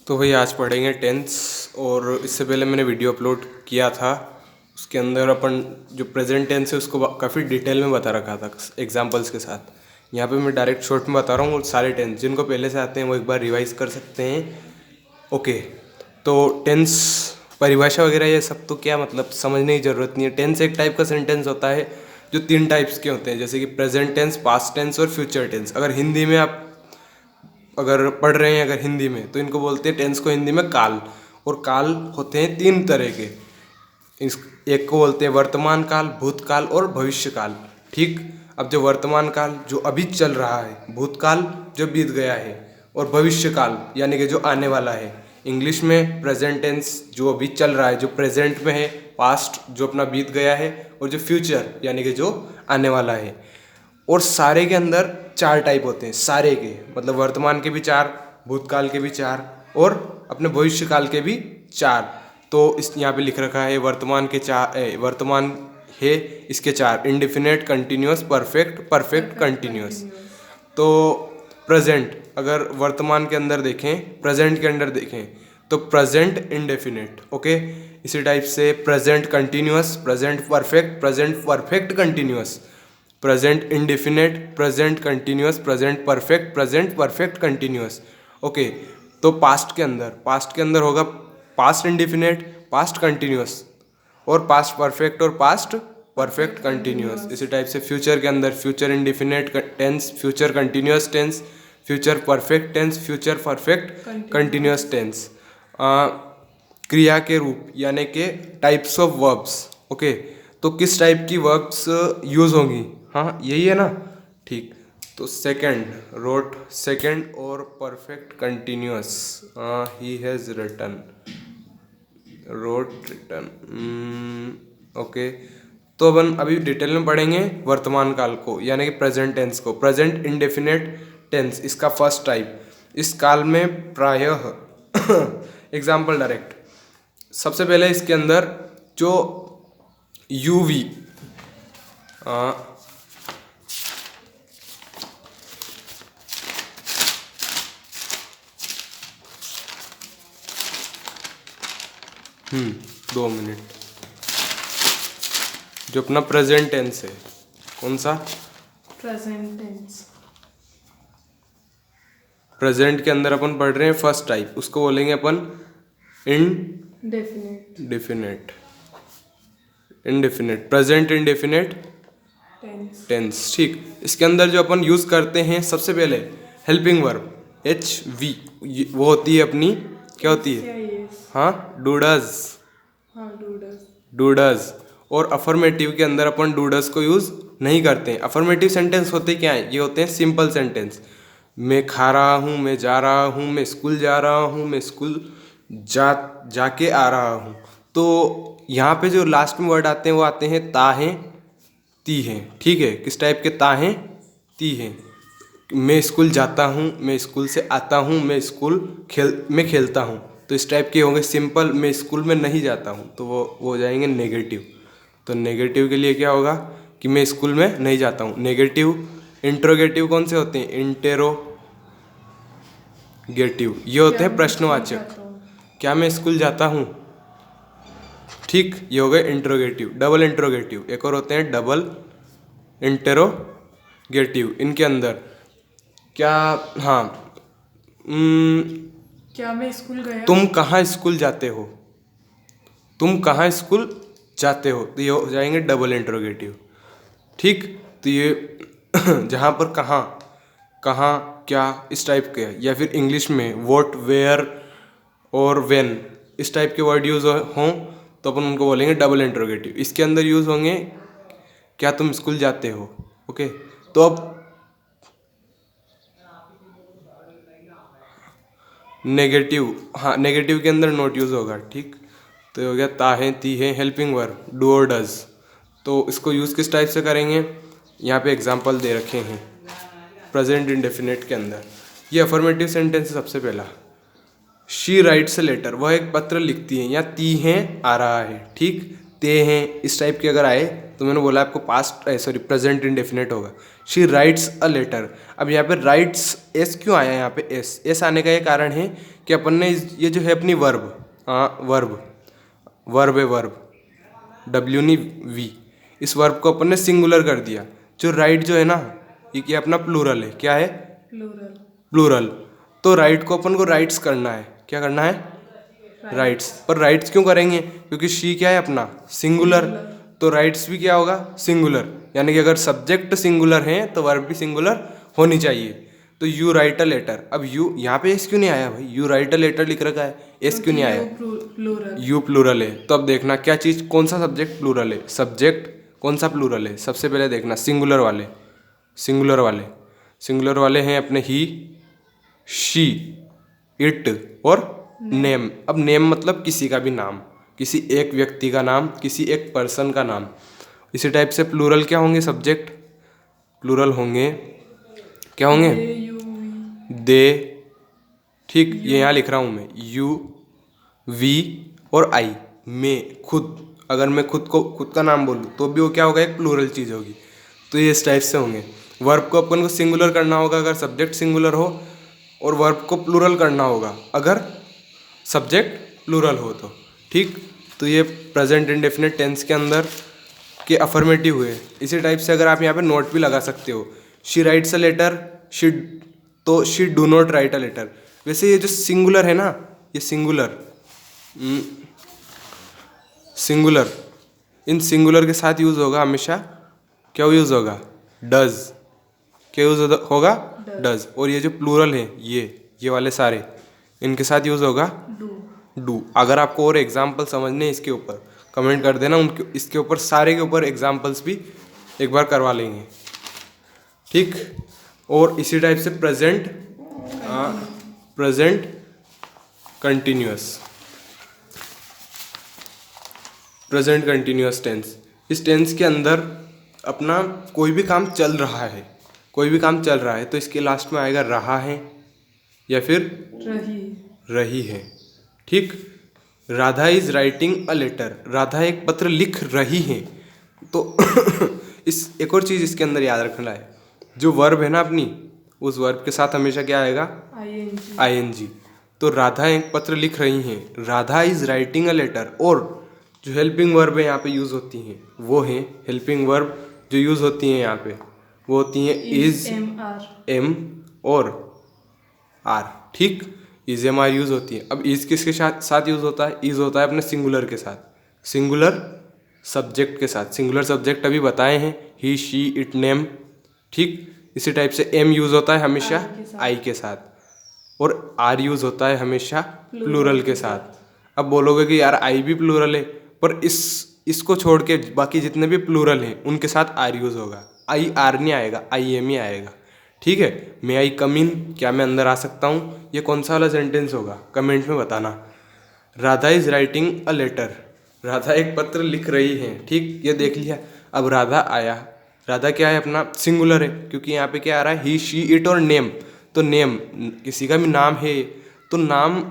तो भाई आज पढ़ेंगे टेंस। और इससे पहले मैंने वीडियो अपलोड किया था, उसके अंदर अपन जो प्रेजेंट टेंस है उसको काफ़ी डिटेल में बता रखा था एग्जांपल्स के साथ। यहाँ पे मैं डायरेक्ट शॉर्ट में बता रहा हूँ और सारे टेंस जिनको पहले से आते हैं वो एक बार रिवाइज कर सकते हैं। ओके, तो टेंस परिभाषा वगैरह ये सब तो क्या मतलब समझने की ज़रूरत नहीं है। टेंस एक टाइप का सेंटेंस होता है जो 3 टाइप्स के होते हैं, जैसे कि प्रेजेंट टेंस, पास्ट टेंस और फ्यूचर टेंस। अगर हिंदी में आप अगर पढ़ रहे हैं अगर हिंदी में, तो इनको बोलते हैं टेंस को हिंदी में काल। और काल होते हैं 3 तरह के। इस एक को बोलते हैं वर्तमान काल, भूतकाल और भविष्य काल। ठीक, अब जो वर्तमान काल जो अभी चल रहा है, भूतकाल जो बीत गया है, और भविष्य काल यानी कि जो आने वाला है। इंग्लिश में प्रेजेंट टेंस जो अभी चल रहा है, जो प्रेजेंट में है, पास्ट जो अपना बीत गया है, और जो फ्यूचर यानी कि जो आने वाला है। और सारे के अंदर 4 टाइप होते हैं, सारे के मतलब वर्तमान के भी 4, भूतकाल के भी 4 और अपने भविष्य काल के भी 4। तो इस यहाँ पे लिख रखा है वर्तमान के 4, वर्तमान है इसके 4, indefinite, continuous, perfect, perfect continuous. तो प्रेजेंट अगर वर्तमान के अंदर देखें, प्रेजेंट के अंदर देखें तो प्रेजेंट इंडेफिनेट। ओके, इसी टाइप से present continuous, present perfect, present perfect continuous, present indefinite, present continuous, present perfect, present perfect continuous. Okay, तो पास्ट के अंदर होगा पास्ट इंडेफिनेट, पास्ट कंटिन्यूअस और पास्ट परफेक्ट और पास्ट परफेक्ट कंटिन्यूअस। इसी type से फ्यूचर के अंदर future indefinite tense, future continuous tense, future perfect tense, future perfect continuous tense. क्रिया के रूप यानी कि टाइप्स ऑफ वर्ब्स। ओके, तो किस टाइप की वर्ब्स यूज़ होंगी, हाँ यही है ना। ठीक, तो सेकंड रोट, सेकंड और perfect continuous. He has written, wrote, written. Okay, तो अपन अभी डिटेल में पढ़ेंगे वर्तमान काल को यानी कि प्रेजेंट टेंस को। प्रेजेंट इंडेफिनेट टेंस इसका फर्स्ट टाइप। इस काल में प्रायः एग्जाम्पल डायरेक्ट। सबसे पहले इसके अंदर जो यूवी, 2 मिनट, जो अपना प्रेजेंट टेंस है, कौन सा प्रेजेंट टेंस, प्रेजेंट के अंदर अपन पढ़ रहे हैं फर्स्ट टाइप, उसको बोलेंगे अपन indefinite. Indefinite, present indefinite tense. ठीक, इसके अंदर जो अपन यूज करते हैं सबसे पहले हेल्पिंग वर्ब HV, वो होती है अपनी, क्या होती है, हाँ डूडज, डूडज। और अफर्मेटिव के अंदर अपन डूडज को यूज नहीं करते हैं। अफर्मेटिव सेंटेंस होते क्या हैं, ये होते हैं सिंपल सेंटेंस। मैं खा रहा हूँ, मैं जा रहा हूँ, मैं स्कूल जा रहा हूँ, मैं स्कूल जाके आ रहा हूँ। तो यहाँ पे जो लास्ट में वर्ड आते हैं वो आते हैं ता हैं, ती हैं। ठीक है, किस टाइप के ता हैं, ती हैं। मैं स्कूल जाता हूँ, मैं स्कूल से आता हूँ, मैं स्कूल में खेलता हूँ। तो इस टाइप के होंगे सिंपल। मैं स्कूल में नहीं जाता हूँ, तो वो हो जाएंगे नेगेटिव। तो नेगेटिव के लिए क्या होगा कि मैं स्कूल में नहीं जाता हूँ, नेगेटिव। इंट्रोगेटिव कौन से होते हैं, इंटेरोगेटिव, ये होते हैं प्रश्नवाचक। क्या मैं स्कूल जाता हूँ, ठीक, ये हो गए इंट्रोगेटिव। डबल इंट्रोगेटिव, एक और होते हैं डबल इंटेरोगेटिव। इनके अंदर क्या, हाँ, क्या मैं स्कूल गया, तुम कहाँ स्कूल जाते हो, तुम कहाँ स्कूल जाते हो, तो ये हो जाएंगे डबल इंट्रोगेटिव। ठीक, तो ये जहाँ पर कहाँ, कहाँ क्या, इस टाइप के, या फिर इंग्लिश में व्हाट, वेयर और व्हेन, इस टाइप के वर्ड यूज हों तो अपन उनको बोलेंगे डबल इंट्रोगेटिव। इसके अंदर यूज होंगे क्या तुम स्कूल जाते हो। ओके, तो अब नेगेटिव, हाँ नेगेटिव के अंदर नोट यूज होगा। ठीक, तो ये हो गया ता है, ती है, हेल्पिंग वर्ब डू और डज। तो इसको यूज़ किस टाइप से करेंगे, यहाँ पे एग्जांपल दे रखे हैं प्रेजेंट इंडेफिनेट के अंदर। ये अफर्मेटिव सेंटेंस है सबसे पहला। शी राइट्स ए लेटर, वह एक पत्र लिखती है, या ती हैं आ रहा है। ठीक, ते हैं, इस टाइप के अगर आए तो मैंने बोला आपको पास्ट सॉरी प्रेजेंट इंडेफिनिट होगा। She writes a letter. अब यहाँ पे राइट्स एस क्यों आया यहाँ पे एस आने का ये कारण है कि अपन ने ये जो है अपनी वर्ब, हाँ वर्ब है वर्ब, डब्ल्यू नहीं वी, इस वर्ब को अपन ने सिंगुलर कर दिया। जो राइट जो है ना ये अपना प्लूरल है, क्या है प्लूरल। प्लूरल। तो राइट को अपन को राइट्स करना है, क्या करना है राइट्स। पर राइट्स क्यों करेंगे, क्योंकि शी क्या है अपना सिंगुलर, तो राइट्स भी क्या होगा सिंगुलर, यानी कि अगर सब्जेक्ट सिंगुलर है तो वर्ब भी सिंगुलर होनी चाहिए। तो यू राइट अ लेटर, अब यू यहाँ पे एस क्यों नहीं आया भाई, यू राइट अ लेटर लिख रखा है, एस क्यों नहीं आया, प्लूरल। यू प्लूरल है। तो अब देखना क्या चीज़, कौन सा सब्जेक्ट प्लूरल है, सब्जेक्ट कौन सा प्लूरल है, सबसे पहले देखना सिंगुलर वाले, सिंगुलर वाले, सिंगुलर वाले हैं अपने ही, शी, इट और नेम। अब नेम मतलब किसी का भी नाम, किसी एक व्यक्ति का नाम, किसी एक पर्सन का नाम। इसी टाइप से प्लूरल क्या होंगे, सब्जेक्ट प्लूरल होंगे, क्या होंगे दे, ठीक, ये यहाँ लिख रहा हूँ मैं, यू वी और आई, मैं खुद, अगर मैं खुद का नाम बोलूँ तो भी वो क्या होगा, एक प्लूरल चीज़ होगी। तो ये इस टाइप से होंगे। वर्ब को अपन को सिंगुलर करना होगा अगर सब्जेक्ट सिंगुलर हो, और वर्ब को प्लूरल करना होगा अगर सब्जेक्ट प्लूरल हो तो, ठीक। तो ये प्रेजेंट इंडेफिनिट टेंस के अंदर के अफर्मेटिव हुए। इसी टाइप से अगर आप यहाँ पे नोट भी लगा सकते हो, she writes a letter, she, तो she do not write a letter. वैसे ये जो सिंगुलर है ना, ये सिंगुलर, सिंगुलर, इन सिंगुलर के साथ यूज़ होगा हमेशा, क्या यूज़ होगा डज, क्या यूज़ होगा डज। और ये जो प्लूरल है ये वाले सारे, इनके साथ यूज़ होगा डू। अगर आपको और एग्जाम्पल समझने हैं इसके ऊपर कमेंट कर देना, उनके इसके ऊपर सारे के ऊपर एग्जाम्पल्स भी एक बार करवा लेंगे, ठीक। और इसी टाइप से present, present continuous, present continuous tense. इस टेंस के अंदर अपना कोई भी काम चल रहा है, कोई भी काम चल रहा है तो इसके लास्ट में आएगा रहा है या फिर रही है, ठीक। Radha is writing a letter, Radha एक पत्र लिख रही है। तो इस एक और चीज़ इसके अंदर याद रखना है, जो वर्ब है ना अपनी, उस वर्ब के साथ हमेशा क्या आएगा आईएनजी। तो राधा एक पत्र लिख रही हैं, Radha is writing a letter. और जो हेल्पिंग वर्ब है यहाँ पे यूज़ होती हैं वो हैं, हेल्पिंग वर्ब जो यूज़ होती हैं यहाँ पे वो होती हैं इज, एम और आर, ठीक। इज एम आर यूज़ होती है। अब इज किसके साथ यूज़ होता है, इज होता है अपने सिंगुलर के साथ, सिंगुलर सब्जेक्ट के साथ। सिंगुलर सब्जेक्ट अभी बताए हैं, ही शी इट नेम, ठीक। इसी टाइप से एम यूज़ होता है हमेशा आई के साथ, और आर यूज़ होता है हमेशा प्लूरल के साथ। अब बोलोगे कि यार आई भी प्लूरल है, पर इसको छोड़ के बाकी जितने भी प्लूरल हैं उनके साथ आर यूज़ होगा, आई आर नहीं आएगा, आई एम ही आएगा, ठीक है। मे आई कम इन, क्या मैं अंदर आ सकता हूँ, ये कौन सा वाला सेंटेंस होगा कमेंट में बताना। Radha is writing a letter, Radha एक पत्र लिख रही है, ठीक, ये देख लिया। अब राधा आया, राधा क्या है अपना सिंगुलर है, क्योंकि यहाँ पे क्या आ रहा है ही शी इट और नेम। तो नेम किसी का भी नाम है, तो नाम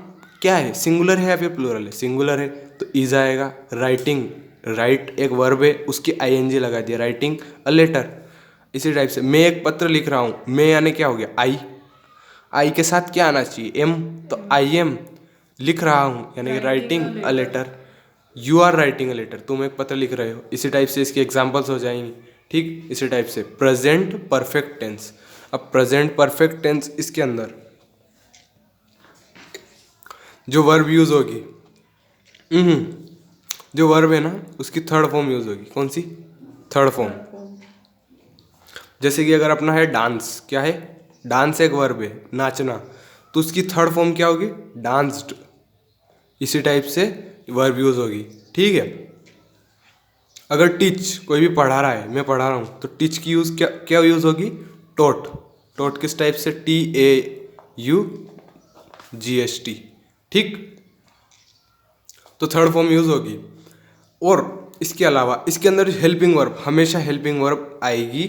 क्या है सिंगुलर है या फिर प्लूरल है, सिंगुलर है तो इज आएगा। राइटिंग, राइट एक वर्ब है उसकी आईएनजी लगा दिया, राइटिंग अ लेटर। इसी टाइप से मैं एक पत्र लिख रहा हूँ, मैं यानी क्या हो गया आई, आई के साथ क्या आना चाहिए एम, तो आई एम लिख रहा हूँ यानी कि writing a letter. You are writing a letter, तुम एक पत्र लिख रहे हो। इसी टाइप से इसके एग्जाम्पल्स हो जाएंगे, ठीक। इसी टाइप से प्रेजेंट परफेक्ट टेंस। अब प्रेजेंट परफेक्ट टेंस इसके अंदर जो वर्ब यूज होगी, जो वर्ब है ना उसकी थर्ड फॉर्म यूज होगी, कौन सी थर्ड फॉर्म। जैसे कि अगर अपना है डांस, क्या है डांस एक वर्ब है नाचना, तो उसकी थर्ड फॉर्म क्या होगी डांस्ड। इसी टाइप से वर्ब यूज होगी, ठीक है। अगर टीच, कोई भी पढ़ा रहा है, मैं पढ़ा रहा हूँ, तो टीच की यूज क्या क्या यूज होगी टॉट। टॉट किस टाइप से TAUGHT, ठीक। तो थर्ड फॉर्म यूज होगी। और इसके अलावा इसके अंदर हेल्पिंग वर्ब, हमेशा हेल्पिंग वर्ब आएगी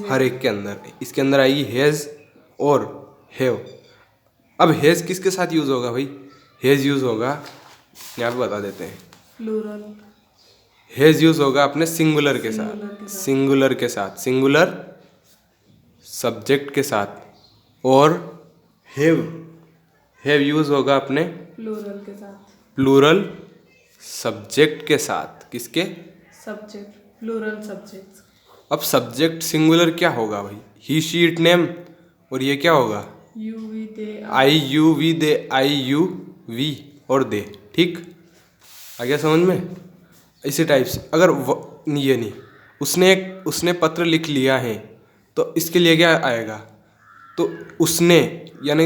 हर एक के अंदर। इसके अंदर आएगी हैज़ और हैव। अब हैज़ किसके साथ यूज़ होगा भाई, हैज़ यूज़ होगा यहाँ पे बता देते हैं, प्लूरल। हैज़ यूज होगा अपने सिंगुलर के Singular साथ, के साथ। सिंगुलर के साथ, सिंगुलर सब्जेक्ट के साथ। और हैव यूज होगा अपने प्लूरल के साथ। प्लूरल सब्जेक्ट के साथ। किसके? Subject, plural subjects. अब सब्जेक्ट सिंगुलर क्या होगा भाई? He she it name. और ये क्या होगा? You we they I you we they, I you we और दे। ठीक, आ गया समझ में? इसी टाइप से अगर ये नहीं, उसने पत्र लिख लिया है तो इसके लिए क्या आएगा? तो उसने यानी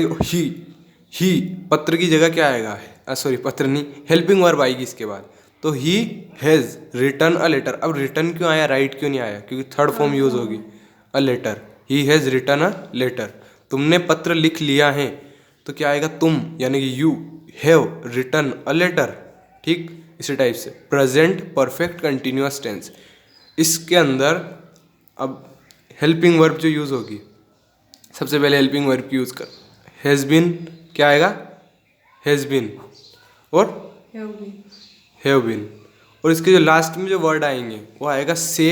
ही पत्र की जगह क्या आएगा? सॉरी, पत्र नहीं, हेल्पिंग वर्ब आएगी इसके बाद। तो he has written a letter. अब रिटन क्यों आया, राइट क्यों नहीं आया? क्योंकि थर्ड फॉर्म यूज होगी, a letter. He has written a letter. तुमने पत्र लिख लिया है तो क्या आएगा? तुम, यानी कि you have written a letter. ठीक, इसी टाइप से प्रेजेंट परफेक्ट कंटिन्यूअस टेंस, इसके अंदर अब हेल्पिंग वर्ब जो यूज़ होगी, सबसे पहले हेल्पिंग वर्ब की यूज़ कर। हैज़ बीन क्या आएगा? हैज़ बीन और हैव बीन। Have been. और इसके जो लास्ट में जो वर्ड आएंगे वो आएगा से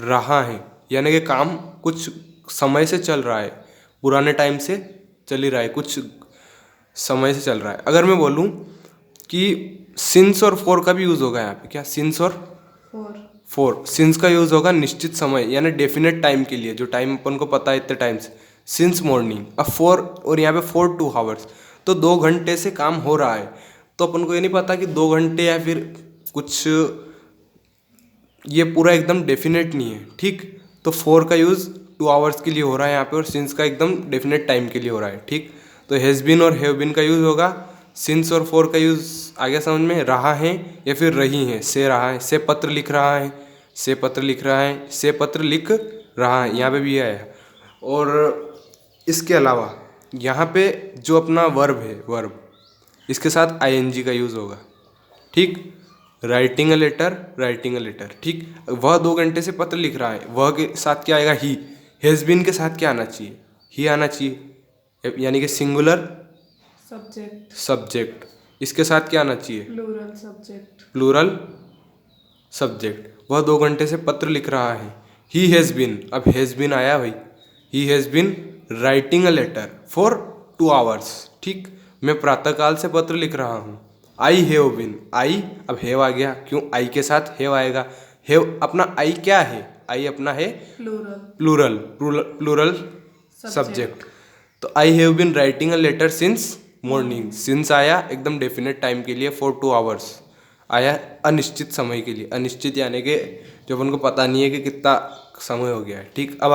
रहा है, यानी कि काम कुछ समय से चल रहा है, पुराने टाइम से चल ही रहा है, कुछ समय से चल रहा है। अगर मैं बोलूँ कि सिंस और फॉर का भी यूज़ होगा यहाँ पे, क्या? सिंस और फॉर। सिंस का यूज़ होगा निश्चित समय यानी डेफिनेट टाइम के लिए, जो टाइम अपन को पता है इतने टाइम से, सिंस मॉर्निंग। अब फॉर, और यहाँ पे 4 2 आवर्स, तो 2 घंटे से काम हो रहा है। तो अपन को ये नहीं पता कि 2 घंटे या फिर कुछ, ये पूरा एकदम डेफिनेट नहीं है। ठीक, तो फॉर का यूज़ 2 आवर्स के लिए हो रहा है यहाँ पे, और सिंस का एकदम डेफिनेट टाइम के लिए हो रहा है। ठीक, तो हैज़ बीन और हैव बीन का यूज़ होगा, सिंस और फॉर का यूज़ आ गया समझ में? रहा है या फिर रही है, से रहा है, से पत्र लिख रहा है, से पत्र लिख रहा है, से पत्र लिख रहा है, यहाँ पे भी आया। और इसके अलावा यहाँ पे जो अपना वर्ब है, वर्ब, इसके साथ आईएनजी का यूज़ होगा। ठीक, writing a letter, writing a letter. ठीक, वह 2 घंटे से पत्र लिख रहा है, वह के साथ क्या आएगा? ही। हैज़ बीन के साथ क्या आना चाहिए? ही आना चाहिए, यानी कि सिंगुलर सब्जेक्ट, सब्जेक्ट। इसके साथ क्या आना चाहिए? Plural subject. Plural subject. वह 2 घंटे से पत्र लिख रहा है, ही हैज़ बीन। अब हैज़ बीन आया भाई, he has been writing a letter for 2 hours. ठीक, मैं प्रातःकाल से पत्र लिख रहा हूँ। आई हैव बीन, आई, अब हैव आ गया, क्यों? आई के साथ हैव आएगा। हैव अपना आई क्या है? आई अपना है प्लूरल प्लूरल सब्जेक्ट। तो I have been writing a letter since morning. Since आया एकदम डेफिनेट टाइम के लिए, फॉर 2 आवर्स आया, अनिश्चित समय के लिए। अनिश्चित यानी कि जो अपन को पता नहीं है कि कितना समय हो गया है। ठीक, अब